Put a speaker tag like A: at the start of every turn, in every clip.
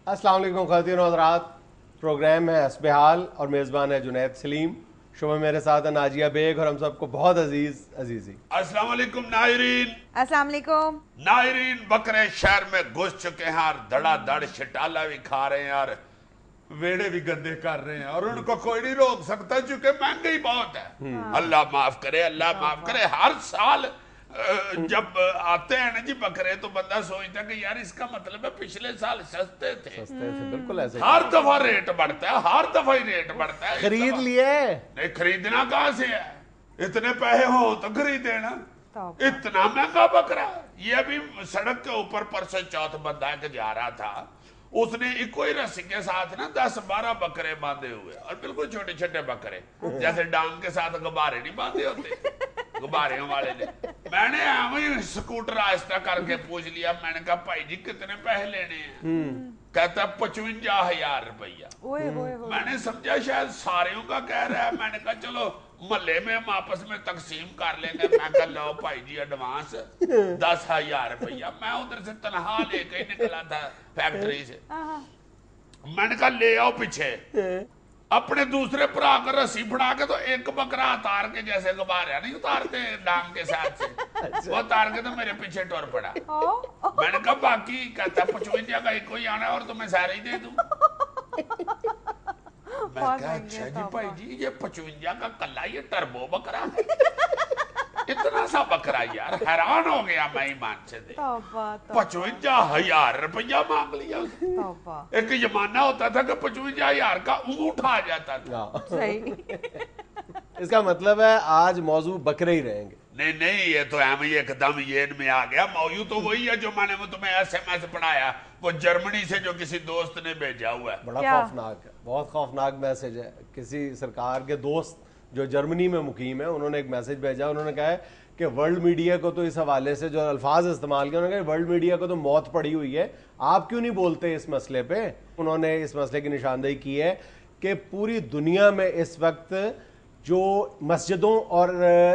A: अस्सलाम वालेकुम ख़वातीन और हज़रात, प्रोग्राम है हस्बहाल और मेज़बान है जुनैद सलीम। शुभ मेरे साथ है नाजिया बेग और हम सबको बहुत अजीजी।
B: अस्सलाम वालेकुम नायरीन।
C: अस्सलाम वालेकुम
B: नायरीन, बकरे शहर में घुस चुके हैं और धड़ाधड़ शटाला भी खा रहे हैं और वेड़े भी गंदे कर रहे हैं और उनको कोई नहीं रोक सकता क्योंकि महंगाई बहुत है। अल्लाह माफ करे, अल्लाह माफ करे। हर साल जब आते हैं ना जी बकरे तो बंदा सोचता है कि यार इसका मतलब है पिछले साल सस्ते थे।
A: बिल्कुल ऐसे
B: हर दफा रेट बढ़ता है, हर दफा ही रेट बढ़ता है।
A: खरीद लिए।
B: नहीं, खरीदना कहाँ से है? इतने पैसे हो तो खरीदे ना। इतना महंगा बकरा। ये भी सड़क के ऊपर परसों चौथ बंदा के जा रहा था, उसने इको ही रस्सी के साथ ना 10-12 बकरे बांधे हुए और बिल्कुल छोटे छोटे बकरे, जैसे डांग के साथ गुब्बारे नहीं बांधे होते गुब्बारे वाले ने। मैंने वही स्कूटर आहिस्ता करके पूछ लिया, मैंने कहा भाई जी कितने पैसे लेने हैं? कहता 55,000 रुपया। मैंने समझा शायद सारियों का कह रहा है। मैंने कहा चलो मल्ले में हम आपस में तकसीम कर लेंगे। मैं कहा लो भाई जी एडवांस 10,000 रुपया। मैं उधर से तनहा लेके ही निकला था फैक्ट्री से। मैंने कहा ले आओ पीछे। अपने दूसरे भरा को रस्सी फड़ा के तो एक बकरा उतार के, जैसे गुब्बारे नहीं उतारते डांग के साथ से, वो उतार के तो मेरे पीछे टुर पड़ा। मैंने कहा बाकी? कहता 55 का एक ही आना और तुम्हें सारे ही दे दूं। मैं कहा अच्छा जी भाई जी ये 55 का कल्ला ये टर्बो बकरा इतना सा बकरा यार, हैरान हो गया मैं ईमान से। 55,000 रुपया मांग लिया। एक जमाना होता था कि 55,000 का ऊंट आ जाता था।
C: सही।
A: इसका मतलब है आज मौजू बकरे ही रहेंगे।
B: नहीं नहीं, ये तो हम एकदम ये में आ गया। मौजू तो वही है जो मैंने तुम्हें SMS पढ़ाया, वो जर्मनी से जो किसी दोस्त ने भेजा हुआ है।
A: बड़ा खौफनाक है, बहुत खौफनाक मैसेज है। किसी सरकार के दोस्त जो जर्मनी में मुकीम है, उन्होंने एक मैसेज भेजा। उन्होंने कहा है कि वर्ल्ड मीडिया को तो इस हवाले से जो अल्फाज इस्तेमाल किया, उन्होंने कहा वर्ल्ड मीडिया को तो मौत पड़ी हुई है, आप क्यों नहीं बोलते इस मसले पे। उन्होंने इस मसले की निशानदेही की है कि पूरी दुनिया में इस वक्त जो मस्जिदों और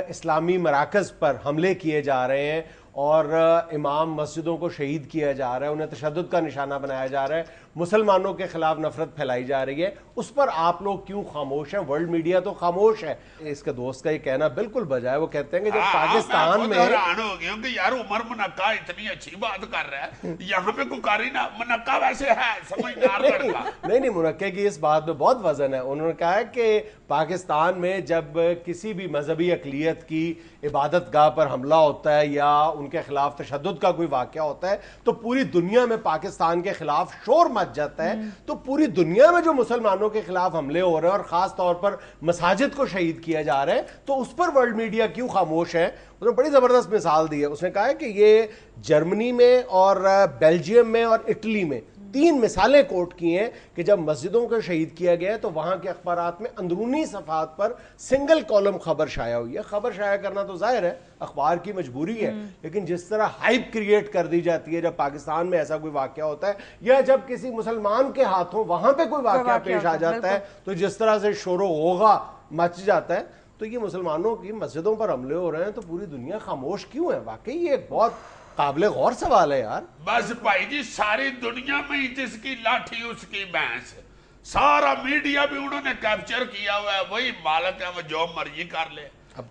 A: इस्लामी मराकज़ पर हमले किए जा रहे हैं और इमाम मस्जिदों को शहीद किया जा रहा है, उन्हें तशद्दुद का निशाना बनाया जा रहा है, मुसलमानों के खिलाफ नफरत फैलाई जा रही है, उस पर आप लोग क्यों खामोश हैं? वर्ल्ड मीडिया तो खामोश है। इसके दोस्त का ये कहना बिल्कुल बजा है। वो कहते हैं कि जब पाकिस्तान में
B: हैरान हो गया कि यार उमर मुनक्का इतनी अच्छी बात कर रहा है, यहाँ पे कुकारी ना मुनक्का वैसे है समझदार लड़का।
A: नहीं, मुनक्के की इस बात में बहुत वजन है। उन्होंने कहा है कि पाकिस्तान में जब किसी भी मजहबी अकलियत की इबादत गाह पर हमला होता है या उनके खिलाफ तशद्दुद का कोई वाकया होता है तो पूरी दुनिया में पाकिस्तान के खिलाफ शोर मच जाता है। तो पूरी दुनिया में जो मुसलमानों के खिलाफ हमले हो रहे हैं और खास तौर पर मसाजिद को शहीद किया जा रहा है, तो उस पर वर्ल्ड मीडिया क्यों खामोश है? उन्होंने बड़ी जबरदस्त मिसाल दी है। उसने कहा है कि ये जर्मनी में और बेल्जियम में और इटली में 3 मिसालें कोट की हैं कि जब मस्जिदों को शहीद किया गया तो वहां के अखबारात में अंदरूनी सफात पर सिंगल कॉलम खबर शाया हुई है। खबर शाया करना तो जाहिर है अखबार की मजबूरी है, लेकिन जिस तरह हाइप क्रिएट कर दी जाती है जब पाकिस्तान में ऐसा कोई वाकया होता है या जब किसी मुसलमान के हाथों वहां पे कोई वाकया पेश आ जाता है तो जिस तरह से शोरो होगा मच जाता है, तो ये मुसलमानों की मस्जिदों पर हमले हो रहे हैं तो पूरी दुनिया खामोश क्यों है? वाकई ये एक बहुत काबिले गौर सवाल है यार।
B: बस भाई जी सारी दुनिया में ही जिसकी लाठी उसकी भैंस, सारा मीडिया भी उन्होंने कैप्चर किया हुआ है। वही मालक है, वो जो मर्जी कर ले।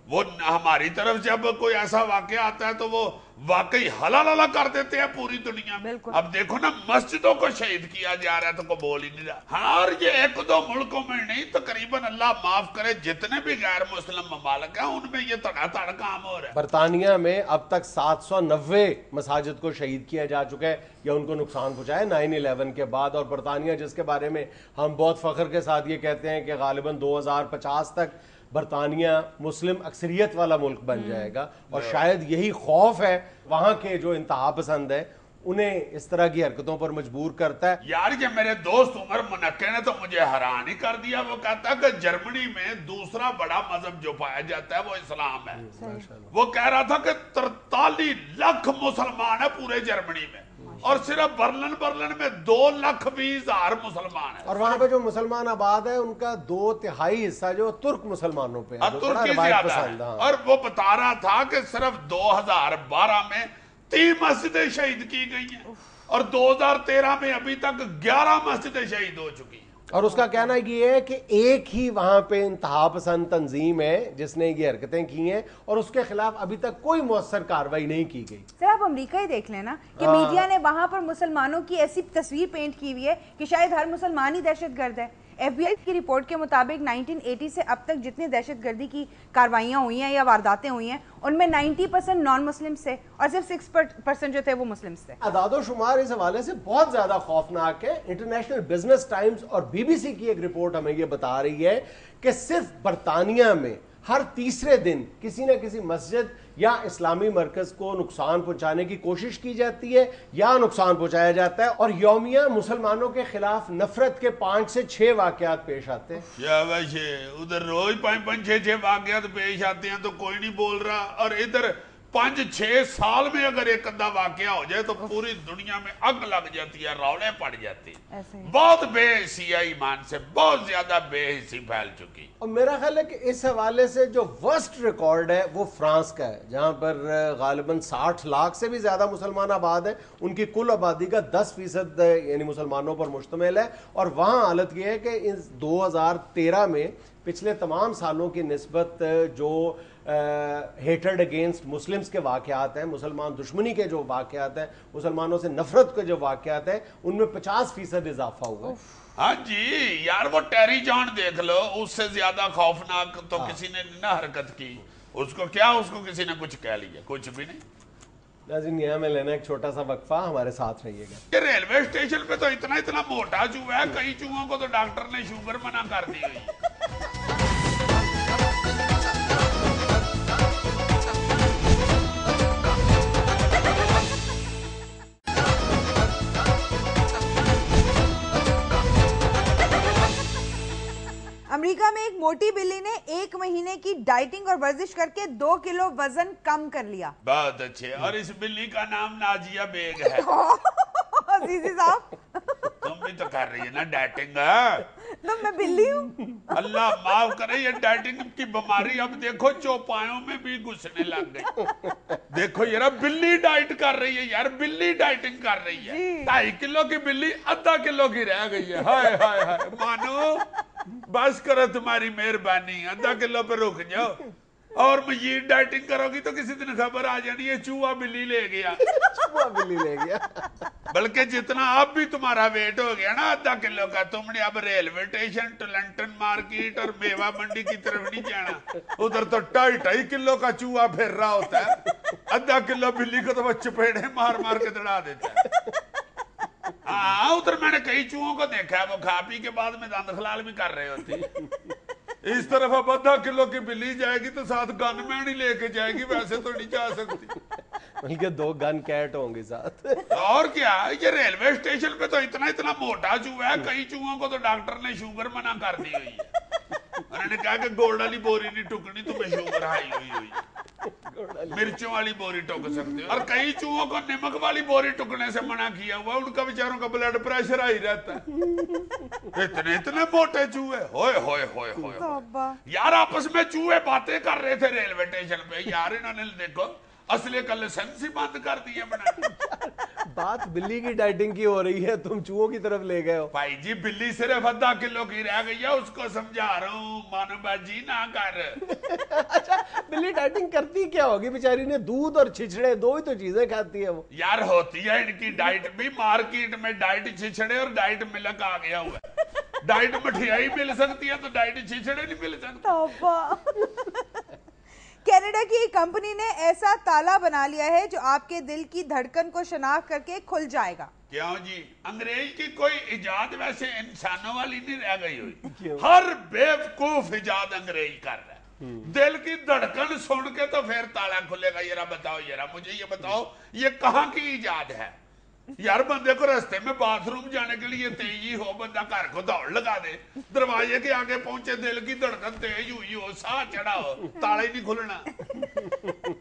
B: वो हमारी तरफ से अब कोई ऐसा वाकया आता है तो वो वाकई हला कर देते हैं पूरी दुनिया में। अब देखो ना मस्जिदों को शहीद किया जा रहा है तो कोई बोल ही नहीं रहा। हाँ, और ये 1-2 मुल्कों में नहीं, तकरीबन अल्लाह माफ करे जितने भी गैर मुस्लिम ममालिक हैं उनमें ये तड़ातड़ काम हो रहा है।
A: बरतानिया में अब तक 790 मसाजिद को शहीद किया जा चुका है या उनको नुकसान पहुंचा है 9/11 के बाद। और बरतानिया जिसके बारे में हम बहुत फख्र के साथ ये कहते हैं कि गालिबन 2050 तक बरतानिया मुस्लिम अक्सरियत वाला मुल्क बन जाएगा और शायद यही खौफ है वहां के जो इंतहा पसंद है उन्हें इस तरह की हरकतों पर मजबूर करता है।
B: यार ये मेरे दोस्त उमर मुनक्के ने तो मुझे हैरान ही कर दिया। वो कहता है कि जर्मनी में दूसरा बड़ा मजहब जो पाया जाता है वो इस्लाम है। वो कह रहा था कि 43 लाख मुसलमान है पूरे जर्मनी में और सिर्फ बर्लिन में 2,20,000 मुसलमान है।
A: और वहां पे जो मुसलमान आबाद है उनका 2/3 हिस्सा जो तुर्क मुसलमानों पे है,
B: तुर्की ज्यादा है। और वो बता रहा था कि सिर्फ 2012 में 3 मस्जिदें शहीद की गई हैं اور 2013 میں ابھی تک 11 مسجدیں شہید ہو چکی ہیں.
A: اور اس کا کہنا یہ ہے کہ ایک ہی وہاں پہ انتہا پسند تنظیم ہے جس نے یہ حرکتیں کی ہیں اور اس کے خلاف ابھی تک کوئی مؤثر کارروائی نہیں کی گئی.
C: سر آپ امریکہ ہی دیکھ لیں نا کہ میڈیا نے وہاں پر مسلمانوں کی ایسی تصویر پینٹ کی ہوئی ہے کہ شاید ہر مسلمان ہی دہشت گرد ہے. ایف بی آئی کی رپورٹ کے مطابق 1980 سے اب تک جتنی دہشت گردی کی کاروائیاں ہوئی ہیں یا وارداتیں ہوئی ہیں ان میں 90% نان مسلم سے اور صرف 6% جو تھے وہ مسلم سے.
A: اعداد و شمار اس حوالے سے بہت زیادہ خوفناک ہے. انٹرنیشنل بزنس ٹائمز اور بی بی سی کی ایک رپورٹ ہمیں یہ بتا رہی ہے کہ صرف برطانیہ میں ہر تیسرے دن کسی نہ کسی مسجد یا اسلامی مرکز کو نقصان پہنچانے کی کوشش کی جاتی ہے یا نقصان پہنچایا جاتا ہے اور یومیہ مسلمانوں کے خلاف نفرت کے 5 سے 6 واقعات پیش آتے ہیں.
B: کیا ویسے ادھر روز 5-6 واقعات پیش آتے ہیں تو کوئی نہیں بول رہا, اور ادھر 5-6 سال میں اگر ایک ادھا واقعہ ہو جائے تو پوری دنیا میں اگ لگ جاتی ہے, رولے پڑ جاتی ہیں. بہت بے حسی ہے, ایمان سے بہت زیادہ بے حسی پھیل چکی.
A: اور میرا خیال ہے کہ اس حوالے سے جو ورسٹ ریکارڈ ہے وہ فرانس کا ہے, جہاں پر غالباً 60 لاکھ سے بھی زیادہ مسلمان آباد ہیں. ان کی کل آبادی کا 10% یعنی مسلمانوں پر مشتمل ہے. اور وہاں حالت یہ ہے کہ اس 2013 میں پچھلے تمام سالوں کی نسبت جو ہیٹرڈ اگینسٹ مسلمز کے واقعات ہیں, مسلمان دشمنی کے جو واقعات ہیں, مسلمانوں سے نفرت کے جو واقعات ہیں, ان میں 50% اضافہ ہوا ہے.
B: ہاں جی یار, وہ ٹیری جان دیکھ لو, اس سے زیادہ خوفناک تو کسی نے نہ حرکت کی. اس کو کیا, اس کو کسی نے کچھ کہہ لیا, کچھ بھی نہیں.
A: ناظرین یہاں میں لینا ایک چھوٹا سا وقفہ, ہمارے ساتھ رہیے گا.
B: یہ ریلوے اسٹیشن پہ تو اتنا موٹا چوہا ہے, کئی چوہوں کو تو ڈاکٹر نے شوگر منع کر دی ہوئی ہے.
C: امریکہ میں ایک موٹی بلی نے 1 مہینے کی ڈائٹنگ اور ورزش کر کے 2 کلو وزن کم کر لیا.
B: بہت اچھے. اور اس بلی کا نام ناجیہ بیگ ہے.
C: عزیزی صاحب
B: تم بھی تو کر رہی ہے نا ڈائٹنگ.
C: تو میں بلی ہوں.
B: اللہ معاف کرے, یہ ڈائٹنگ کی بیماری اب دیکھو چوپایوں میں بھی گھسنے لگ گئی. دیکھو یار, بلی ڈائٹ کر رہی ہے یار, بلی ڈائٹنگ کر رہی ہے. 2.5 کلو کی بلی آدھا کلو کی رہ گئی ہے. ہائے ہائے ہائے, مانو بس کرو, تمہاری مہربانی, آدھا کلو پہ رک جاؤ. اور مزید ڈائٹنگ کرو گی تو کسی دن خبر آ جانی ہے چوہا بلی لے گیا.
A: چوہا بلی لے گیا.
B: بلکہ جتنا اب بھی تمہارا ویٹ ہو گیا نا آدھا کلو کا, تم نے اب ریلوے اسٹیشن ٹلنٹن مارکیٹ اور میوہ منڈی کی طرف نہیں جانا. ادھر تو 2.5 کلو کا چوہا پھر رہا ہوتا ہے. آدھا کلو بلی کو تو وہ چپیڑے مار مار کے دڑا دیتا ہے. ہاں ادھر میں نے کئی چوہوں کو دیکھا ہے, وہ کھا پی کے بعد میں دانت خلال بھی کر رہے ہوتی. اس طرف اب 1/2 کلو کی بلی جائے گی تو ساتھ گن مین ہی لے کے جائے گی, ویسے تو نہیں جا سکتی.
A: بلکہ 2 گن کیٹ ہوں گے ساتھ.
B: اور کیا, یہ ریلوے اسٹیشن پہ تو اتنا موٹا چوہا ہے, کئی چوہوں کو تو ڈاکٹر نے شوگر منع کر دی ہوئی ہے. انہوں نے کہا کہ گولڈ والی بوری نہیں ٹکنی, تمہیں شوگر ہائی ہوئی. مرچوں والی بوری ٹک سکتے ہو. اور کئی چوہوں کو نمک والی بوری ٹکنے سے منع کیا ہوا, ان کا بیچاروں کا بلڈ پریشر ہائی رہتا ہے. اتنے موٹے چوہے, ہوئے ہوئے ہوئے ہوئے. یار آپس میں چوہے باتیں کر رہے تھے ریلوے اسٹیشن پہ یار, انہوں نے دیکھو اصلے کا لائسنس ہی بند کر دیے بنا.
A: بات بلی کی ڈائٹنگ کی ہو رہی ہے, تم چوہوں کی طرف لے گئے ہو.
B: بھائی جی بلی صرف 1/2 کلو کی رہ گئی ہے, اس کو سمجھا رہا ہوں, مانو باجی نہ کر.
A: اچھا بلی ڈائٹنگ کرتی کیا ہوگی بیچاری نے, دودھ اور چھچڑے 2 ہی تو چیزیں کھاتی ہے وہ.
B: یار ہوتی ہے ان کی ڈائٹ بھی, مارکیٹ میں ڈائٹ چھچڑے اور ڈائٹ ملک آ گیا ہوا ہے. ڈائٹ مٹھیائی مل سکتی ہے تو ڈائٹ چھچڑے نہیں مل سکتے.
C: کینیڈا کی ایک کمپنی نے ایسا تالا بنا لیا ہے جو آپ کے دل کی دھڑکن کو شناخت کر کے کھل جائے گا.
B: کیوں جی, انگریز کی کوئی ایجاد ویسے انسانوں والی نہیں رہ گئی ہوئی, ہر بیوقوف ایجاد انگریز کر رہا ہے. دل کی دھڑکن سن کے تو پھر تالا کھلے گا. یہ بتاؤ یار, مجھے یہ بتاؤ یہ کہاں کی ایجاد ہے یار. بندے کو رستے میں باتھ روم جانے کے لیے تیزی ہو, بندہ گھر کو دوڑ لگا دے, دروازے کے آگے پہنچے, دل کی دھڑکن تیز ہوئی ہو, ساہ چڑھا ہو, تالا ہی نہیں کھلنا.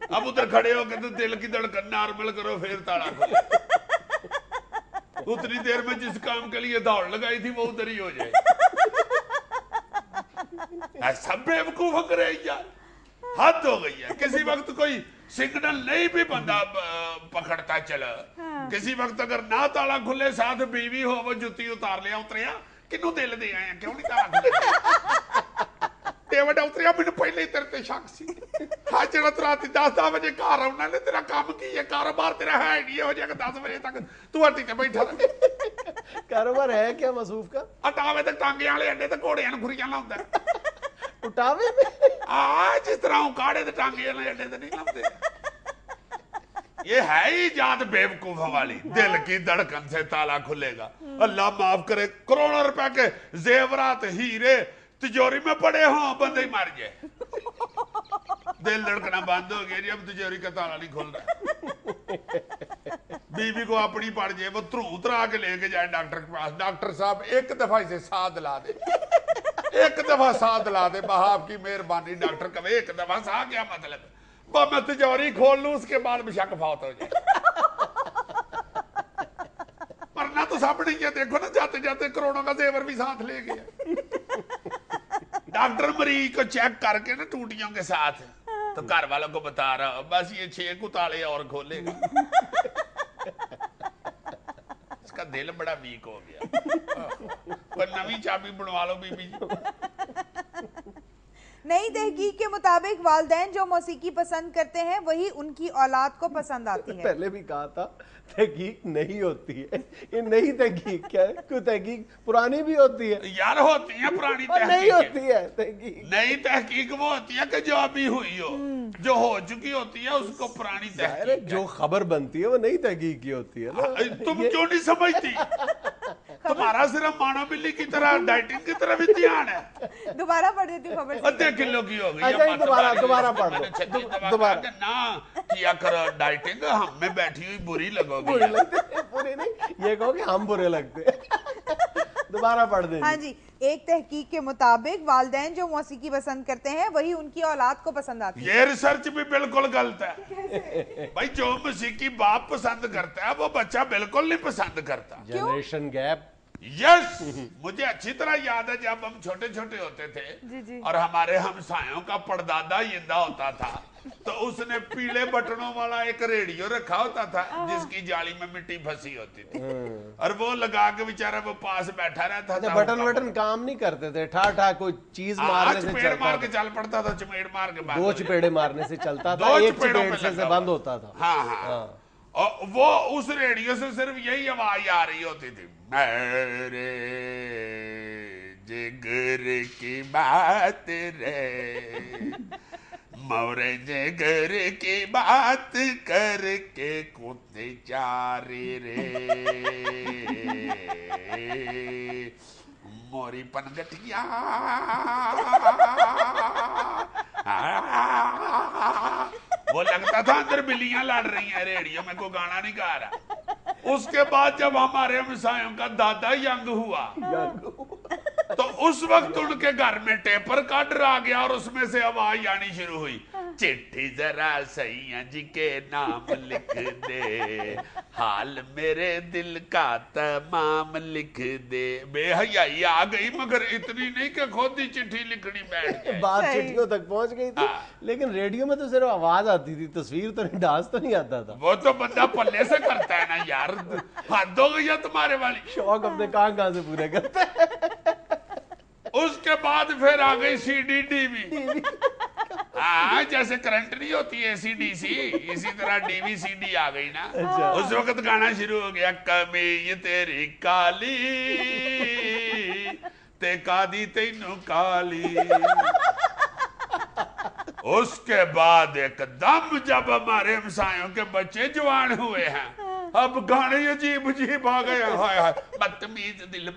B: اب ادھر کھڑے ہو کے تو دل کی دھڑکن نارمل کرو, پھر تالا کھلے. اتنی دیر میں جس کام کے لیے دوڑ لگائی تھی وہ ادھر ہی ہو جائے. ایسا بے وقوف انگریز یار, حد ہو گئی ہے. کسی وقت کوئی سگنل نہیں بھی بندہ پکڑتا چلا, किसी वक्त अगर ना ताला खुले साथ बीवी हो वो जुत्ती उतार लिया उतरिया किनू दिल दे आए क्यों नहीं ताला खुले डेविड उतरिया मैंने पहले ही तेरे ते शक सी हाँ जरा रात 10 बजे घर आना ने तेरा काम की है कारोबार तेरा है नहीं हो जाएगा 10 बजे तक तू हट्टी ते बैठा रहे
A: कारोबार है क्या मसूफ का?
B: अटावे तक टांगे वाले अड्डे ते घोड़ियां नूं खुरियां लाउंदा
A: उठावे में
B: जिस तरह काड़े ते टांगे वाले अड्डे ते नहीं लाउंदे ये है ही जात बेवकूफों वाली दिल की धड़कन से ताला खुलेगा अल्लाह माफ करे करोड़ों रुपए के जेवरात हीरे तिजोरी में पड़े हों बंदे ही मर जाए दिल धड़कना बंद हो गया जी अब तिजोरी का ताला नहीं खुल रहा बीवी को अपनी पड़ जाए वो उतरा के लेके जाए डॉक्टर के पास डॉक्टर साहब एक दफा इसे साथ ला दे एक दफा साथ ला दे बहाव की मेहरबानी डॉक्टर कहे एक दफा सा क्या मतलब मैं तिजोरी खोल लूं उसके बाद बेशक फौत हो जाए मरना तो सामने ही है देखो ना जाते जाते करोड़ों का जेवर भी साथ ले गया डॉक्टर मरीज को चेक करके ना टूटियों के साथ तो घर वालों को बता रहा बस ये 6 कुताले और खोलेगा इसका दिल बड़ा वीक हो गया पर नवी चाबी बनवा लो बीबी जी
C: नई तहकीक के मुताबिक वालिदैन जो मौसीकी पसंद करते हैं वही उनकी औलाद को पसंद आती है।
A: पहले भी कहा था तहकीक नहीं होती है ये नई तहकीक क्या है कोई तहकीक पुरानी भी होती है
B: यार होती है पुरानी
A: नहीं होती है तहकीक
B: नई तहकीक वो होती है कि जो अभी हुई हो जो हो चुकी होती है उसको पुरानी तहकीक
A: जो खबर बनती है वो नई तहकीक की होती है ना
B: तुम क्यों नहीं समझती तुम्हारा सिर्फ मानो बिल्ली की तरह डाइटिंग की तरफ ही ध्यान है
C: दोबारा पढ़ देती हूँ खबर
B: आधे किलो की हो गई
A: अच्छा दोबारा पढ़ दो दोबारा
B: ना किया करो डाइटिंग हम में बैठी हुई बुरी लगोगी
A: बुरी नहीं ये कहो कि हम बुरे लगते दोबारा पढ़ दे
C: हाँ जी एक तहकीक के मुताबिक वालिदैन जो मौसीकी पसंद करते हैं वही उनकी औलाद को पसंद आती है
B: ये रिसर्च भी बिल्कुल गलत है भाई जो मौसीकी बाप पसंद करता है वो बच्चा बिल्कुल नहीं पसंद करता
A: जनरेशन गैप
B: यस मुझे अच्छी तरह याद है जब हम छोटे छोटे होते थे
C: जी।
B: और हमारे हमसायों का परदादा जिंदा होता था तो उसने पीले बटनों वाला एक रेडियो रखा होता था जिसकी जाली में मिट्टी फंसी होती थी और वो लगा के बेचारा वो पास बैठा रहता था
A: बटन काम नहीं करते थे ठा कोई चीज मारने से
B: चपेड़ मार के चल पड़ता था चपेड़ मार के
A: दो चपेड़े मारने से चलता था एक चपेड़ से बंद होता था
B: हाँ और वो उस रेडियो से सिर्फ यही आवाज आ रही होती थी मेरे जिगर की बात रे मोरे जिगर की बात करके कुत्ते चारे रे मोरी पनगटिया वो लगता था अंदर बिल्लियां लड़ रही हैं रेडियो में कोई गाना नहीं गा रहा उसके बाद जब हमारे हमसायों का दादा यंग हुआ तो उस वक्त उनके घर में टेपर काटर आ गया और उसमें से आवाज आनी शुरू हुई चिट्ठी जरा सैया जी के नाम लिख दे हाल मेरे दिल का तमाम लिख दे बेहयाई आ गई मगर इतनी नहीं कि खुद ही चिट्ठी लिखनी बैठ गई
A: बात चिट्ठियों तक पहुंच गई थी लेकिन रेडियो में तो सिर्फ आवाज आती थी तस्वीर तो नहीं डांस तो नहीं आता था
B: वो तो बंदा पल्ले से करता है ना यार हद हो गई है तुम्हारे वाली
A: शौक अपने कहां से पूरे करते हैं
B: उसके बाद फिर आ गई सीडी टीवी हाँ जैसे करंट नहीं होती है एसी-डीसी इसी तरह डीवी सीडी आ गई ना उस वक्त गाना शुरू हो गया कमीज तेरी काली ते कादी तेनू काली उसके बाद एकदम जब हमारे हमसायों के बच्चे जवान हुए हैं अब गाने अजीब अजीब आ गए हाय हाय बदतमीज दिल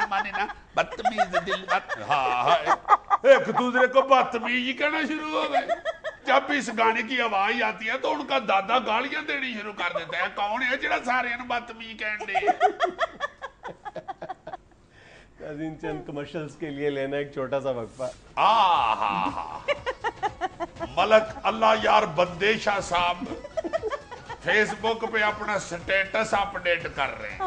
B: माने ना बदतमीज दिल हाँ एक दूसरे को बदतमीज कहना शुरू हो गए जब इस गाने की आवाज आती है तो उनका दादा गालियां देनी शुरू कर देता है कौन है जिहड़ा सारे बदतमीज कहन दे
A: चंद कमर्शियल्स के लिए लेना एक छोटा सा वक्फा
B: मलक अल्लाह यार बंदे शाह साहब फेसबुक पे अपना स्टेटस अपडेट कर रहे हैं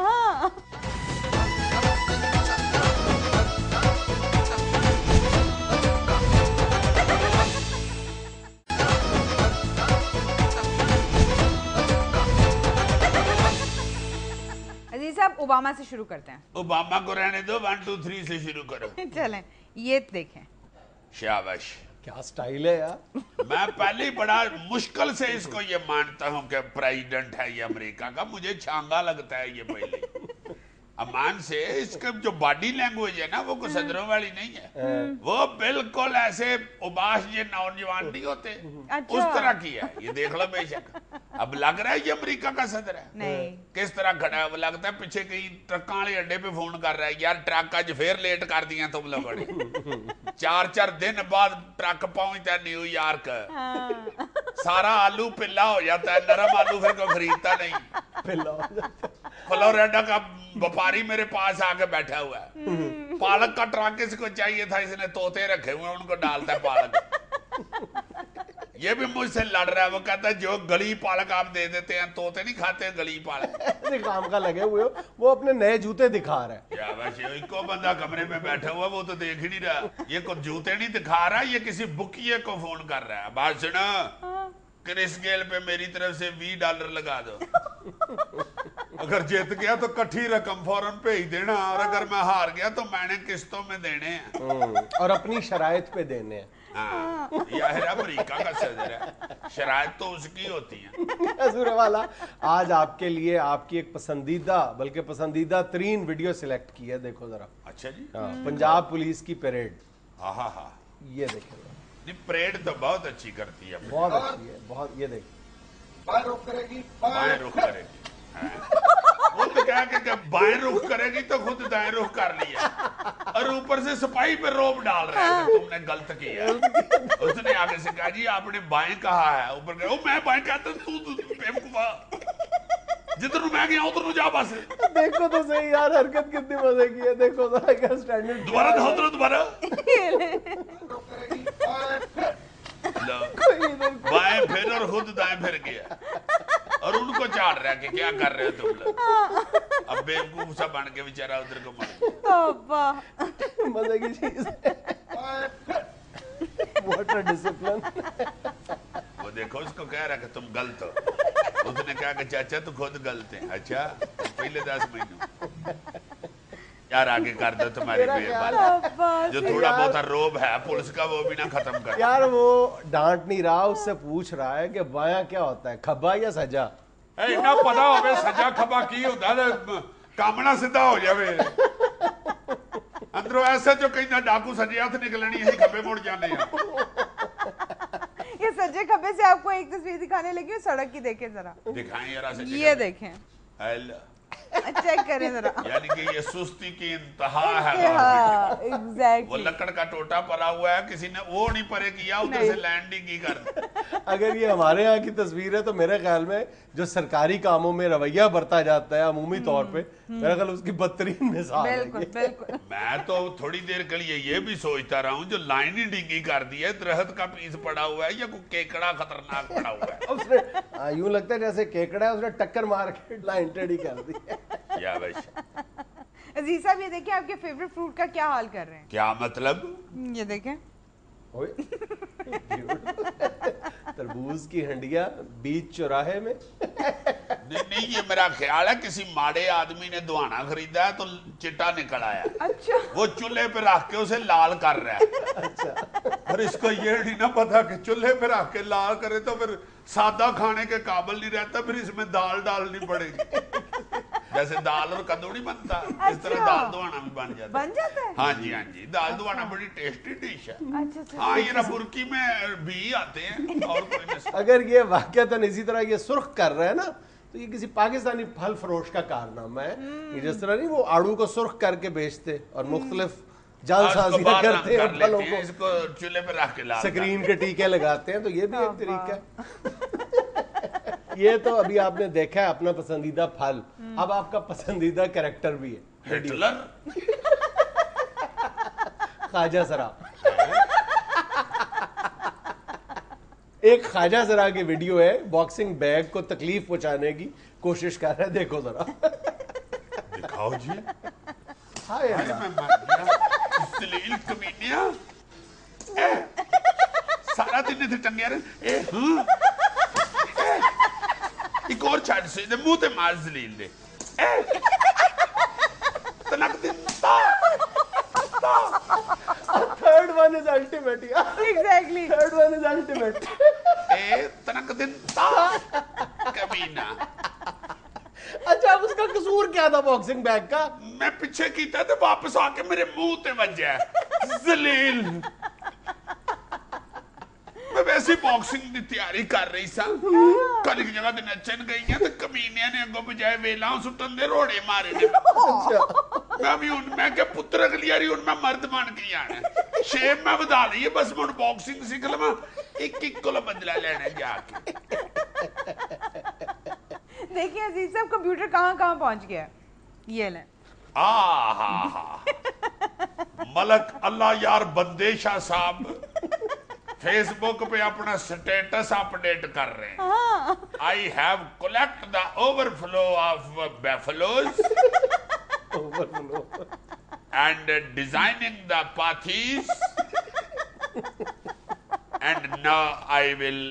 C: ओबामा से शुरू करते हैं।
B: ओबामा को रहने दो, 1 2 3 से शुरू करो।
C: चलें, ये देखें।
B: शाबाश,
A: क्या स्टाइल है यार।
B: मैं पहले ही बड़ा मुश्किल से इसको ये मानता हूं कि प्रेसिडेंट है ये अमेरिका का, मुझे छांगा लगता है ये पहले अमान से। इसका जो बॉडी लैंग्वेज है ना वो कोई सदरों वाली नहीं है, वो बिल्कुल ऐसे उबाश ये नौजवान नहीं होते,
C: अच्छा।
B: उस तरह की है। ये देख लो बेशक, अब लग रहा है ये अमेरिका का सदर है।
C: नहीं,
B: किस तरह खड़ा है वो, लगता है पीछे कहीं ट्रक वाले अड्डे पे फोन कर रहा है, यार ट्रक आज फिर लेट कर दिया तुम लोगों ने। 4 दिन बाद ट्रक पहुंचता है न्यूयॉर्क, सारा आलू पिल्ला हो जाता है, नरम आलू फिर कोई खरीदता नहीं।
A: पिल्ला हो जाता है।
B: फ्लोरिडा का व्यापारी मेरे पास आके बैठा हुआ है, पालक का ट्रक इसको चाहिए था, इसने तोते रखे हुए उनको डालता है पालक। ये भी मुझसे लड़ रहा है, वो कहता है जो गली पालक आप दे देते हैं, तोते नहीं खाते गली पालक।
A: ऐसे काम का लगे हुए हो, वो अपने नए जूते दिखा रहा है।
B: क्या वैसे इको बंदा कमरे में बैठा हुआ, वो तो देख ही नहीं रहा, ये कुछ जूते नहीं दिखा रहा, ये किसी बुकिए को फोन कर रहा है। बात सुनो, क्रिस गेल पे मेरी तरफ से $20 लगा दो, अगर जीत गया तो कट्ठी रकम फौरन भेज देना, और अगर मैं हार गया तो मैंने किस्तों में देने हैं,
A: और अपनी शराइत पे देने हैं।
B: हाँ, यह अमेरिका का सदर है, शराइत तो उसकी होती है।
A: सूर्य वाला, आज आपके लिए आपकी एक पसंदीदा, बल्कि पसंदीदा तरीन वीडियो सिलेक्ट की है, देखो जरा।
B: अच्छा जी।
A: हाँ, पंजाब पुलिस की परेड।
B: हाँ हाँ हाँ,
A: ये देखें,
B: नहीं परेड तो बहुत अच्छी करती है,
A: बहुत अच्छी है, बहुत। ये देखें,
B: बाएं रुख करेगी, वो तो क्या कि बाएं रुख करेगी तो खुद दाएं रुख कर लिया, और ऊपर से सिपाही पे रोब डाल रहा है कि तुमने गलत किया। उसने आगे से कहा जी आपने बाएं कहा है, ऊपर कहा मैं बाएं कहता, तू बेवकूफा, जिधर मैं गया उधर जा बस।
A: देखो तो सही यार, हरकत कितनी मजे की है, देखो जरा क्या स्टैंडर्ड।
B: दोबारा दिखाओ, दोबारा बाएं फिर और खुद दाएं फिर गया, और उनको चाड़ रहा है कि क्या कर रहे हो तुम लोग। अब बेवकूफ सा बन के बेचारा उधर को मर
A: मजे की चीज है। What a discipline।
B: वो देखो उसको कह रहा है कि तुम गलत हो, उसने कहा कि चाचा तू खुद गलत है। अच्छा पहले 10 महीनों यार आगे कर दो तुम्हारी बेबात, जो थोड़ा बहुत रोब है पुलिस का वो भी ना खत्म कर।
A: यार वो डांट नहीं रहा, उससे पूछ रहा है कि बायां क्या होता है, खब्बा या सजा।
B: इतना पता होवे सजा खबा की होता है, काम ना सीधा हो जावे। अंदरों ऐसा जो कहना डाकू सजे हाथ निकलनी है, खब्बे मुड़ जाने हैं।
C: ये सज्जे खब्बे से आपको एक तस्वीर दिखाने लगी, सड़क की देखें जरा,
B: दिखाएं यार,
C: ये देखें, चेक करें जरा।
B: यानी कि ये सुस्ती की इंतहा है।
C: एग्जैक्टली,
B: वो लकड़ का टोटा पड़ा हुआ है, किसी ने वो नहीं परे किया, उधर से लैंडिंग की कर।
A: अगर ये हमारे यहाँ की तस्वीर है तो मेरे ख्याल में जो सरकारी कामों में रवैया बरता जाता है अमूमी तौर पे, मेरा ख्याल उसकी बदतरीन मिसाल है।
C: बिल्कुल बिल्कुल।
B: मैं तो थोड़ी देर के लिए ये भी सोचता रहा हूँ, जो लाइन ही डिंगी कर दी है, दरख्त का पीस पड़ा हुआ है या कोई केकड़ा खतरनाक पड़ा हुआ है।
A: उसने यूं लगता है जैसे केकड़ा है, उसने टक्कर मार के लाइन टेढ़ी कर दी है।
B: या भाई
C: अजीज साहब, ये देखिए आपके फेवरेट फ्रूट का क्या हाल कर रहे हैं।
B: क्या मतलब?
C: ये देखें,
A: तरबूज की हंडिया बीच चौराहे में।
B: नहीं, ये मेरा ख्याल है किसी माड़े आदमी ने दुआना खरीदा है तो चिट्टा निकल आया।
C: अच्छा,
B: वो चूल्हे पे रख के उसे लाल कर रहा है।
A: अच्छा,
B: और इसको ये नहीं ना पता कि चूल्हे पे रख के लाल करे तो फिर सादा खाने के काबिल नहीं रहता, फिर इसमें दाल डालनी पड़ेगी। जैसे दाल और कद्दू नहीं बनता, इस तरह दाल दुआना भी बन जाता है। हाँ जी, दाल दुआना बड़ी टेस्टी डिश है।
C: अच्छा,
B: हाँ, ये ना बुर्की में भी आते हैं और कोई नहीं।
A: अगर ये वाकयातन इसी तरह ये सुर्ख कर रहा है ना, तो ये किसी पाकिस्तानी फल फरोश का कारनामा है। ये जिस तरह नहीं वो आड़ू को सुर्ख करके बेचते और मुख्तलिफ जालसाजियां करते हैं, फलों को
B: इसको चूल्हे पे रख के लाल
A: स्क्रीन के टीके लगाते हैं, तो ये भी एक तरीका है। ये तो अभी आपने देखा है अपना पसंदीदा फल, अब आपका पसंदीदा कैरेक्टर भी है।
B: हिटलर,
A: ख्वाजा सरा। एक ख्वाजा सरा की वीडियो है, बॉक्सिंग बैग को तकलीफ पहुंचाने की कोशिश कर रहा है, देखो जरा।
B: दिखाओ जी।
A: हाय
B: मैं मर गया, जलील कमीनिया, सारा दिन इधर टंगे रहे। एक और छड़ से मुंह ते मार जलील दे।
A: Third one is ultimate, yeah.
C: Exactly.
A: Third one is ultimate.
B: तनक दिन कमीना।
A: अच्छा, अब उसका कसूर क्या था बॉक्सिंग बैग का?
B: मैं पीछे कीता ते वापस आके मेरे मुंह ते वज्जा जलील। मैं वैसे बॉक्सिंग की तैयारी कर रही सा, कल की जगह ते नचन गई हैं ते कमीने ने अगों बजाए वेला सुटन दे रोड़े मारे ने। मैं भी हुन मैं के पुत्र अगली यारी हुन मैं मर्द बन के आना, शेप मैं बधा ली है, बस हुन बॉक्सिंग सीख लवां, एक को बदला लेना जाके।
C: देखिए अजीज साहब कंप्यूटर कहाँ पहुंच गया, ये ले।
B: मलक अल्लाह यार बंदेशा साहब फेसबुक पे अपना स्टेटस अपडेट कर रहे हैं। I have collect the overflow of buffaloes and designing the patties and now I will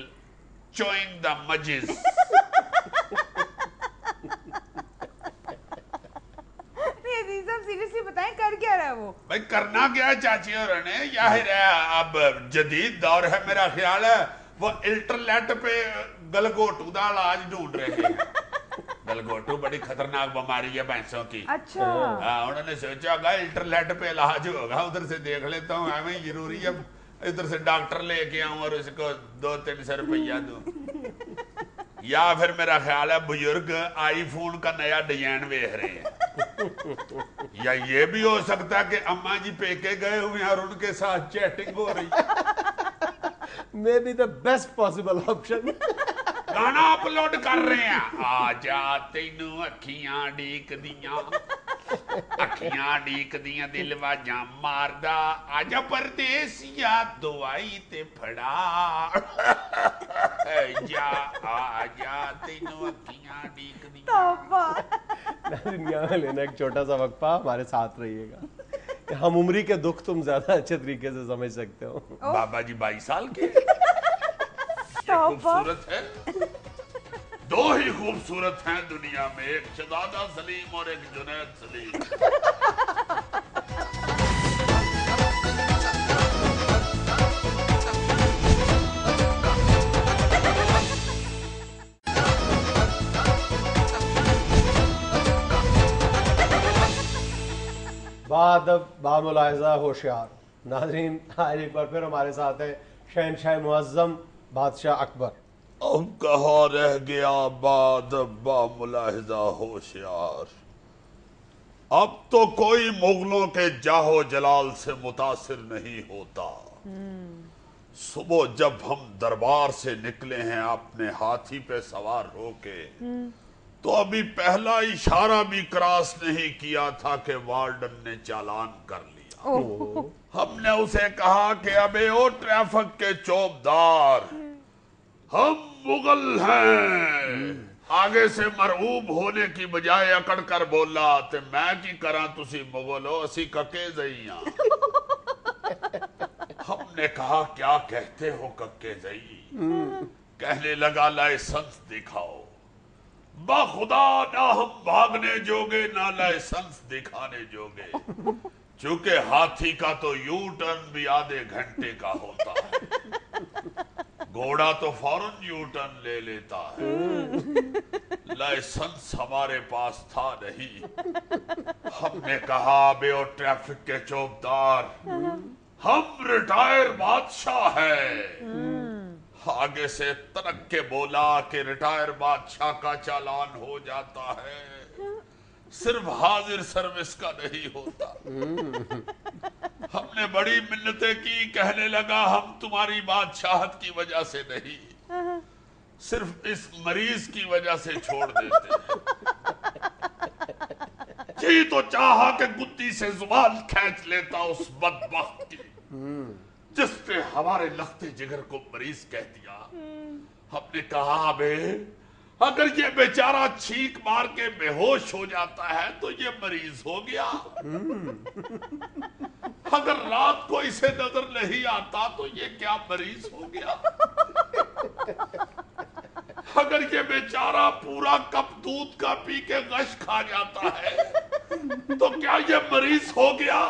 B: chewing the mazes.
C: Seriously बताएं कर क्या रहा है वो?
B: भाई करना क्या है चाची और ने, जाहिर है अब जदीद दौर है, मेरा ख्याल है वो इंटरनेट पे गलगोटू का इलाज ढूंढ रहे हैं। गलगोटू बड़ी खतरनाक बीमारी है भैंसों की।
C: अच्छा।
B: उन्होंने सोचा होगा इंटरनेट पे इलाज होगा, उधर से देख लेता हूँ, हमें जरूरी है इधर से डॉक्टर लेके आऊं और उसको 200-300 रुपया दूं। या फिर मेरा ख्याल है बुजुर्ग आईफोन का नया डिजाइन देख रहे हैं। या ये भी हो सकता है कि अम्मा जी पेके गए हुए और उनके साथ चैटिंग हो रही है।
A: May be the best possible option.
B: गाना अपलोड कर रहे हैं, आजा तेनू अखियां डीक दियां, अखियां डीक दियां दिल वाजा मारदा, आजा परदेसिया दवाई ते फड़ा, जा आजा तेनू अखियां डीक दियां।
A: दुनिया में लेना एक छोटा सा वक्फा, हमारे साथ रहिएगा, हम उम्री के दुख तुम ज्यादा अच्छे तरीके से समझ सकते हो।
B: बाबा जी 22 साल के, खूबसूरत है, दो ही खूबसूरत हैं दुनिया में, एक शहजादा सलीम और एक जुनैद सलीम।
A: बामुलाहिज़ा होशियार नाज़रीन, आज एक बार फिर हमारे साथ है शहनशाह मुअज़्ज़म बादशाह अकबर।
B: अब कहाँ रह गया बाद बामुलाहिज़ा होशियार, अब तो कोई मुगलों के जाहो जलाल से मुतासिर नहीं होता। सुबह जब हम दरबार से निकले हैं अपने हाथी पे सवार होके, तो अभी पहला इशारा भी क्रॉस नहीं किया था कि वार्डन ने चालान कर लिया। हमने उसे कहा कि अबे ओ ट्रैफिक के चौबदार, हम मुगल हैं। आगे से मरऊब होने की बजाय अकड़ कर बोला, ते मैं की करा तुसी मुगल हो, असी कके जइया। हमने कहा क्या कहते हो कक्के जई? कहने लगा लाइसेंस दिखाओ। बाखुदा ना हम भागने जोगे ना लाइसेंस दिखाने जोगे, चूंकि हाथी का तो यू टर्न भी आधे घंटे का होता है, घोड़ा तो फौरन यू टर्न ले लेता है। लाइसेंस हमारे पास था नहीं। हमने कहा बे ओ ट्रैफिक के चौबदार, हम रिटायर बादशाह हैं। आगे से तनक के बोला कि रिटायर बादशाह का चालान हो जाता है, सिर्फ हाजिर सर्विस का नहीं होता। हमने बड़ी मिन्नतें की, कहने लगा हम तुम्हारी बादशाहत की वजह से नहीं, सिर्फ इस मरीज की वजह से छोड़ देते हैं। जी तो चाहा कि गुद्दी से जुबान खींच लेता उस बदबख्त की, जिसने हमारे लखते जिगर को मरीज कह दिया। हमने कहा बे, अगर ये बेचारा छींक मार के बेहोश हो जाता है तो ये मरीज हो गया। अगर रात को इसे नजर नहीं आता तो ये क्या मरीज हो गया। अगर ये बेचारा पूरा कप दूध का पी के गश खा जाता है तो क्या ये मरीज हो गया।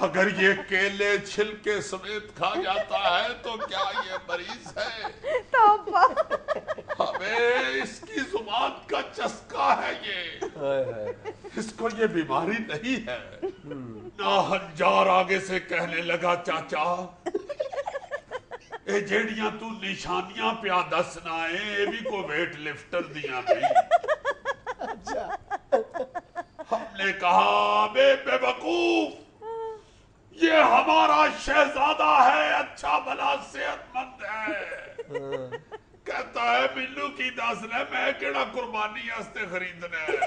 B: اگر یہ کیلے چھلکے سمیت کھا جاتا ہے تو کیا یہ مریض ہے؟ ہمیں اس کی زبان کا چسکا ہے یہ، اس کو یہ بیماری نہیں ہے۔ ناہنجار آگے سے کہنے لگا چاچا اے جیڑیاں تو نشانیاں پیا دسنا ہے اے بھی کو ویٹ لفٹر دیاں نہیں۔ ہم نے کہا بے وقوف، یہ ہمارا شہزادہ ہے، اچھا بھلا صحت مند ہے۔ کہتا ہے مینوں کی دسنا میں کیڑا قربانی واسطے خریدنا ہے۔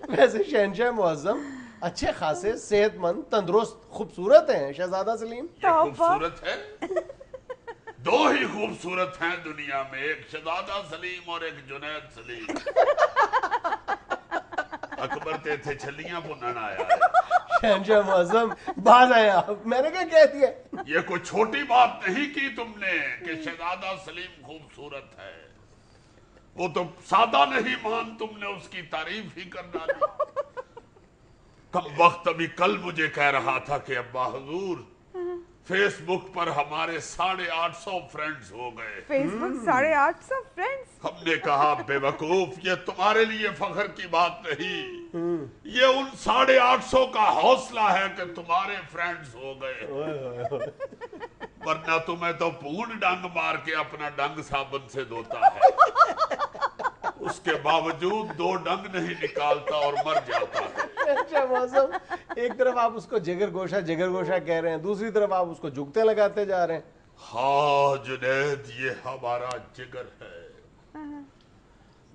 A: ویسے شہنشاہ معظم اچھے خاصے صحت مند تندرست خوبصورت ہیں شہزادہ سلیم۔
B: خوبصورت ہے، دو ہی خوبصورت ہیں دنیا میں، ایک شہزادہ سلیم اور ایک جنید سلیم۔ اکبر تھے چھلیاں بنن آیا ہے۔
A: شہنشاہ معظم باز آئے آپ، میں نے کیا کہہ دیا؟
B: یہ کوئی چھوٹی بات نہیں کی تم نے کہ شہزادہ سلیم خوبصورت ہے، وہ تو سادہ نہیں مان تم نے اس کی تعریف ہی کر ڈالی۔ کم وقت ابھی کل مجھے کہہ رہا تھا کہ ابا حضور فیس بک پر ہمارے 850 فرینڈز ہو گئے۔
C: فیس بک 850 فرینڈز؟
B: ہم نے کہا بے وقوف یہ تمہارے لیے فخر کی بات نہیں، یہ ان 850 کا حوصلہ ہے کہ تمہارے فرینڈز ہو گئے، ورنہ تمہیں تو پونڈ ڈنگ مار کے اپنا ڈنگ صابن سے دھوتا ہے، اس کے باوجود 2 ڈنگ نہیں نکالتا اور مر جاتا ہے۔
A: شہنشاہ معظم ایک طرف آپ اس کو جگر گوشہ کہہ رہے ہیں، دوسری طرف آپ اس کو جگتے لگاتے جا رہے ہیں۔
B: ہاں جنید یہ ہمارا جگر ہے،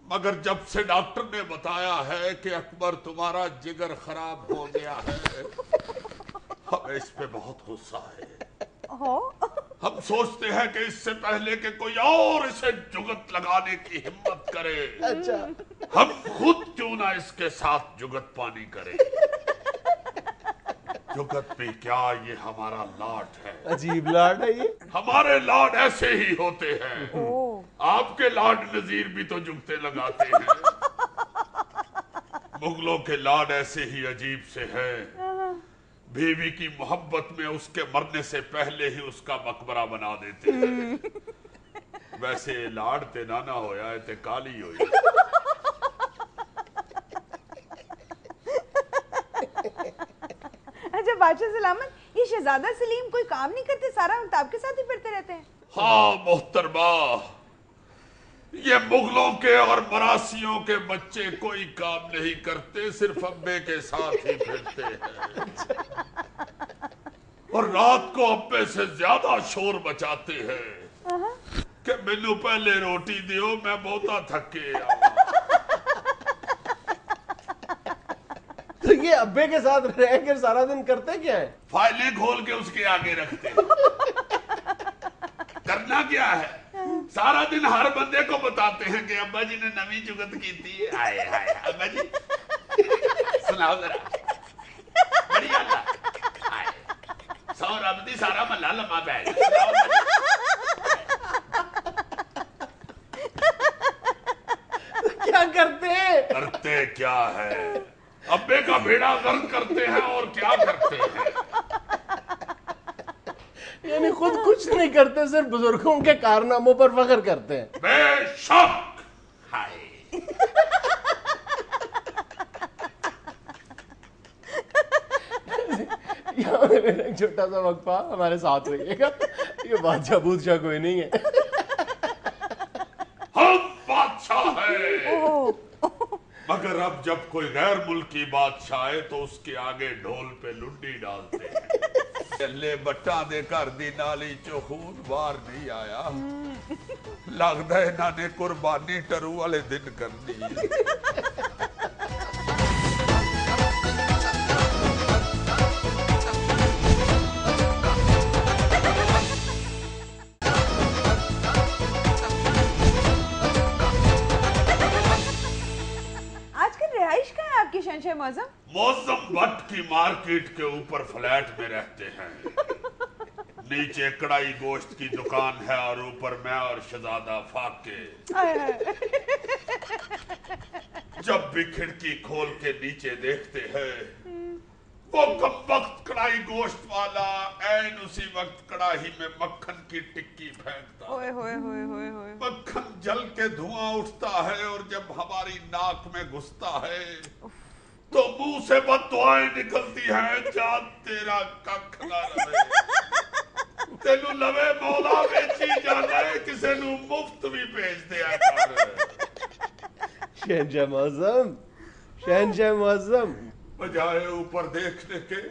B: مگر جب سے ڈاکٹر نے بتایا ہے کہ اکبر تمہارا جگر خراب ہو گیا ہے ہمیں اس پہ بہت غصہ ہے۔ ہم سوچتے ہیں کہ اس سے پہلے کہ کوئی اور اسے جگت لگانے کی ہمت کرے ہم خود کیوں نہ اس کے ساتھ جگت پانی کریں۔ جگت بھی کیا، یہ ہمارا لاڈ ہے۔
A: عجیب لاڈ ہے یہ۔
B: ہمارے لاڈ ایسے ہی ہوتے ہیں، آپ کے لاڈ نذیر بھی تو جگتے لگاتے ہیں۔ مغلوں کے لاڈ ایسے ہی عجیب سے ہیں، بیوی کی محبت میں اس کے مرنے سے پہلے ہی اس کا مقبرہ بنا دیتے ہیں۔ ویسے لاڈ تے نانا ہویا ہے تے کالی ہوئی۔
C: اچھا بادشاہ سلامت، یہ شہزادہ سلیم کوئی کام نہیں کرتے، سارا وقت آپ کے ساتھ ہی پھرتے رہتے ہیں؟
B: ہاں محترمہ، یہ مغلوں کے اور مراسیوں کے بچے کوئی کام نہیں کرتے، صرف ابے کے ساتھ ہی پھرتے ہیں، اور رات کو ابے سے زیادہ شور بچاتے ہیں کہ مینوں پہلے روٹی دیو میں بہتا تھکے آؤں۔
A: تو یہ ابے کے ساتھ رہ کر سارا دن کرتے کیا ہیں؟
B: فائلیں کھول کے اس کے آگے رکھتے ہیں۔ کرنا کیا ہے، سارا دن ہر بندے کو بتاتے ہیں کہ ابا جی نے نویں جگت کی تھی۔ آئے آئے ابا جی سناؤ ذرا، بڑی اللہ آئے 100 رب دی سارا محلہ لما پہ گیا۔
A: کیا کرتے
B: کیا ہے، ابے کا بیڑا غرق کرتے ہیں اور کیا کرتے ہیں،
A: یعنی خود کچھ نہیں کرتے، صرف بزرگوں کے کارناموں پر فخر کرتے ہیں۔
B: بے شک۔ ہائے
A: یہاں ایک چھوٹا سا وقفہ، ہمارے ساتھ رہیے گا، یہ بادشاہ بودشاہ کوئی نہیں ہے،
B: ہم بادشاہ ہیں، مگر اب جب کوئی غیر ملکی بادشاہ آئے تو اس کے آگے ڈھول پہ لنڈی ڈالتے ہیں۔ چلے بٹا دے کر دی نالی چو خون بار نہیں آیا، لگتا ہے انہوں نے قربانی ٹرو والے دن کرنی۔
C: شہنشاہ معظم؟
B: موسم بٹ کی مارکیٹ کے اوپر فلیٹ میں رہتے ہیں، نیچے کڑائی گوشت کی دکان ہے اور اوپر میں اور شہزادہ فاقے۔ जब भी खिड़की खोल के नीचे देखते हैं वो कमबख्त कढ़ाई गोश्त वाला ऐन उसी वक्त कढ़ाई में मक्खन की टिक्की फेंकता है। मक्खन जल के धुआं उठता है और जब हमारी नाक में घुसता है तो मुंह से बददुआएं निकलती हैं, जान तेरा कख ना रहे, तेनू लवे मौला बेची जाना है, किसी नू मुफ्त भी भेज दिया कर।
A: शहंशाह मुअज़्ज़म, शहंशाह मुअज़्ज़म,
B: बजाय ऊपर देखने के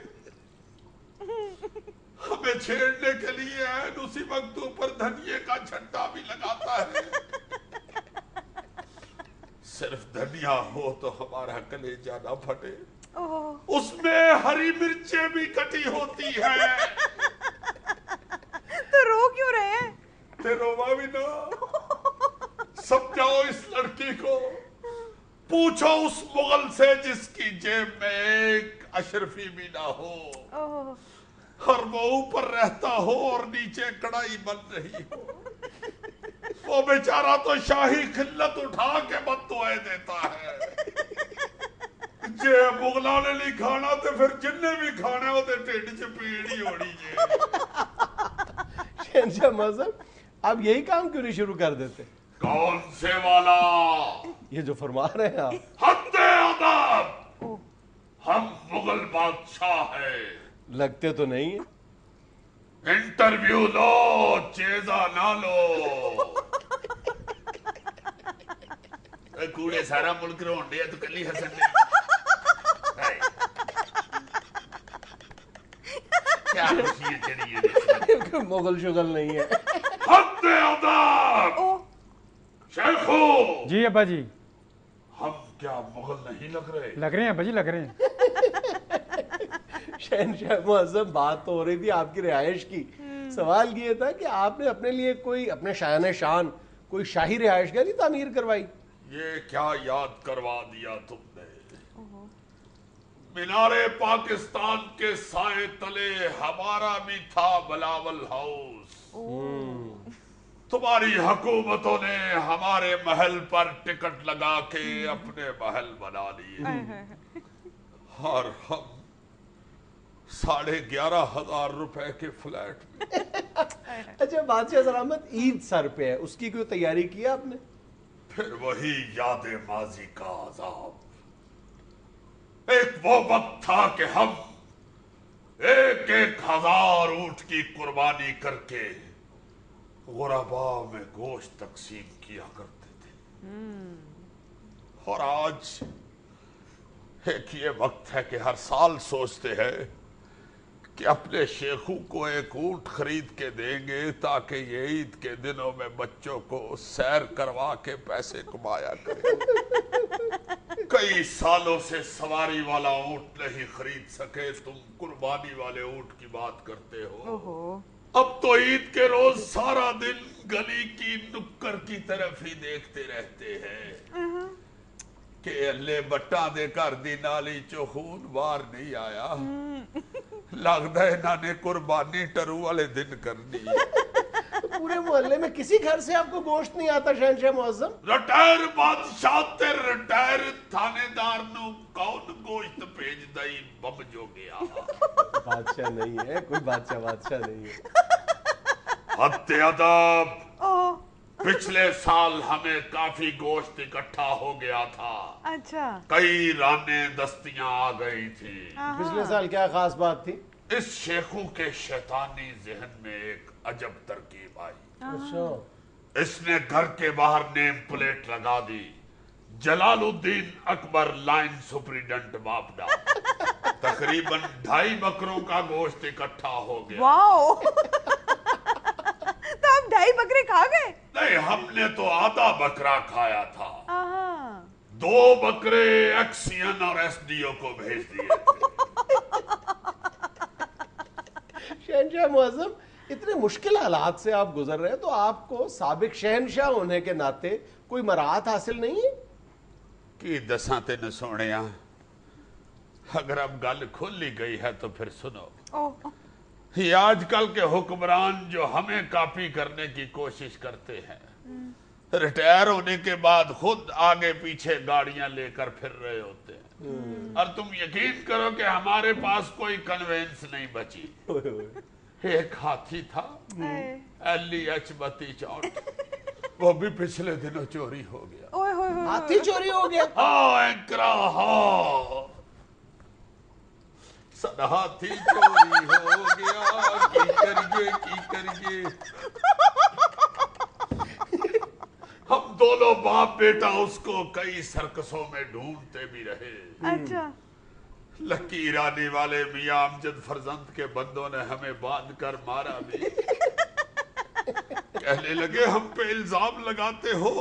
B: हमें छेड़ने के लिए है, उसी वक्त ऊपर धनिये का झंडा भी लगाता है। सिर्फ धनिया हो तो हमारा कलेजा ना फटे, उसमें हरी मिर्चें भी कटी होती है।
C: तो रो क्यों रहे हैं?
B: ते रोवा भी ना, समझाओ इस लड़की को, पूछो उस मुगल से जिसकी जेब में एक अशरफी भी ना हो और वो ऊपर रहता हो और नीचे कढ़ाई बन रही हो। वो बेचारा तो शाही खिल्लत उठा के बददुआएं देता है। जे मुगलों ने नहीं खाना तो फिर जिन्ने भी खाने वो ढिड च पीड़ ही होनी जे।
A: शहंशाह मुअज़्ज़म, आप यही काम क्यों नहीं शुरू कर देते?
B: कौन से वाला?
A: ये जो फरमा रहे हैं आप।
B: हद्दे अदब, हम मुगल बादशाह हैं।
A: लगते तो नहीं है।
B: इंटरव्यू लो, चेजा ना लो। कूड़े सारा मुल्क रोन दिया तो कली हसन नहीं। क्या खुशी चढ़ी है,
A: मुगल शुगल नहीं है।
B: हद्दे अदब शेखो।
D: जी अब्बा जी।
B: हम क्या मुगल नहीं लग रहे?
D: लग रहे हैं अब्बा जी, लग रहे हैं।
A: शहंशाह मुअज़्ज़म, बात तो हो रही थी आपकी रिहाइश की। सवाल ये था कि आपने अपने लिए कोई, अपने शान शान कोई शाही रिहाइशगाह नहीं तामीर करवाई?
B: ये क्या याद करवा दिया तुमने। मीनारे पाकिस्तान के साए तले हमारा भी था बिलावल हाउस। तुम्हारी हुकूमतों ने हमारे महल पर टिकट लगा के अपने महल बना लिए और हम 11,500 रुपए के फ्लैट में।
A: अच्छा बादशाह सलामत, ईद सर पे है, उसकी कोई तैयारी की आपने?
B: फिर वही याद माजी का अजाब। एक वो वक्त था कि हम 1,000 ऊंट की कुर्बानी करके गुरबा में गोश्त तकसीम किया करते थे। और आज एक ये वक्त है कि हर साल सोचते हैं कि अपने शेखू को एक ऊंट खरीद के देंगे ताकि ये ईद के दिनों में बच्चों को सैर करवा के पैसे कमाया करें। कई सालों से सवारी वाला ऊंट नहीं खरीद सके, तुम कुर्बानी वाले ऊंट की बात करते हो। अब तो ईद के रोज सारा दिन गली की नुक्कड़ की तरफ ही देखते रहते हैं कि अल्ले बट्टा दे घर दी नाली चो खून बाहर नहीं आया। लगता है इन्होंने कुर्बानी टरू वाले दिन करनी।
A: पूरे मोहल्ले में किसी घर से आपको गोश्त नहीं आता शहंशाह मुअज़्ज़म?
B: रिटायर बादशाह ते रिटायर थानेदार नु कौन गोश्त भेजदा ही बम जो गया।
A: बादशाह नहीं है, कोई बादशाह नहीं है।
B: हत्ते अदब, पिछले साल हमें काफी गोश्त इकट्ठा हो गया था।
C: अच्छा।
B: कई राने दस्तियां आ गई थी।
A: पिछले साल क्या खास बात थी?
B: इस शेखू के शैतानी जहन में एक अजब तरकीब आई।
A: अच्छा।
B: इसने घर के बाहर नेम प्लेट लगा दी, जलालुद्दीन अकबर लाइन सुपरिटेंडेंट बापडा। तकरीबन 2.5 बकरों का गोश्त इकट्ठा हो गया।
C: वाओ। तो आप 2.5 बकरे खा गए?
B: नहीं, हमने तो आधा बकरा खाया था। 2 बकरे एक्सियन और एसडीओ को भेज दिए थे।
A: शहंशाह मुअज़्ज़म, इतने मुश्किल हालात से आप गुजर रहे हैं तो आपको साबिक शहंशाह होने के नाते कोई मराहत हासिल नहीं है?
B: कि दसा तेन सोने, अगर अब गल खोली गई है तो फिर सुनो। ये आजकल के हुक्मरान जो हमें कॉपी करने की कोशिश करते हैं, ریٹائر ہونے کے بعد خود آگے پیچھے گاڑیاں لے کر پھر رہے ہوتے ہیں، اور تم یقین کرو کہ ہمارے پاس کوئی کنوینس نہیں بچی۔ ایک ہاتھی تھا LEH 32، وہ بھی پچھلے دنوں چوری ہو گیا۔
A: ہاتھی چوری ہو گیا؟
B: ہاتھی چوری ہو گیا، کی کریے ہم دونوں باپ بیٹا اس کو کئی سرکسوں میں ڈھونڈتے بھی رہے۔
C: اچھا،
B: لکیر آنے والے میاں امجد فرزند کے بندوں نے ہمیں باندھ کر مارا بھی۔ کہنے لگے ہم پہ الزام لگاتے ہو۔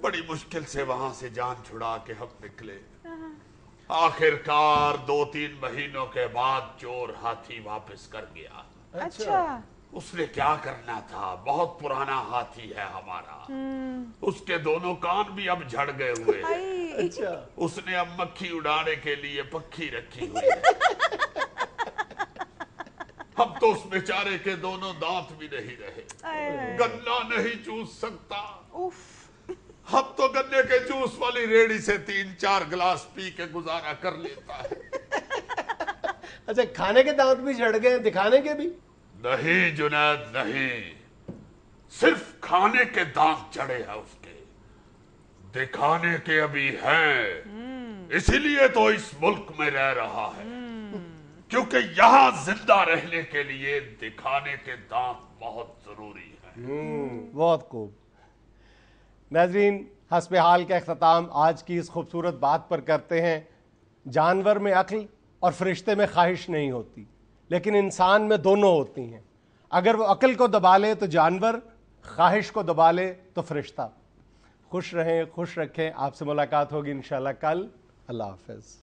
B: بڑی مشکل سے وہاں سے جان چھڑا کے ہم نکلے۔ آخر کار 2-3 مہینوں کے بعد چور ہاتھی واپس کر گیا۔
C: اچھا،
B: اس نے کیا کرنا تھا، بہت پرانا ہاتھی ہے ہمارا، اس کے دونوں کان بھی اب جھڑ گئے ہوئے ہیں۔
A: اچھا،
B: اس نے اب مکھی اڑانے کے لیے پکھی رکھی ہوئی ہے۔ اب تو اس بیچارے کے دونوں دانت بھی نہیں رہے، گنا نہیں چوس سکتا۔ اب تو گنے کے جوس والی ریڑی سے 3-4 گلاس پی کے گزارا کر لیتا ہے۔
A: اچھا، کھانے کے دانت بھی جھڑ گئے، دکھانے کے بھی؟
B: نہیں جنید نہیں، صرف کھانے کے دانت چڑھے ہیں اس کے، دکھانے کے ابھی ہیں۔ اسی لیے تو اس ملک میں رہ رہا ہے، کیونکہ یہاں زندہ رہنے کے لیے دکھانے کے دانت بہت ضروری ہے۔
A: بہت خوب۔ ناظرین، حسب حال کا اختتام آج کی اس خوبصورت بات پر کرتے ہیں۔ جانور میں عقل اور فرشتے میں خواہش نہیں ہوتی، لیکن انسان میں دونوں ہوتی ہیں۔ اگر وہ عقل کو دبا لے تو جانور، خواہش کو دبا لے تو فرشتہ۔ خوش رہیں، خوش رکھیں۔ آپ سے ملاقات ہوگی انشاءاللہ کل۔ اللہ حافظ۔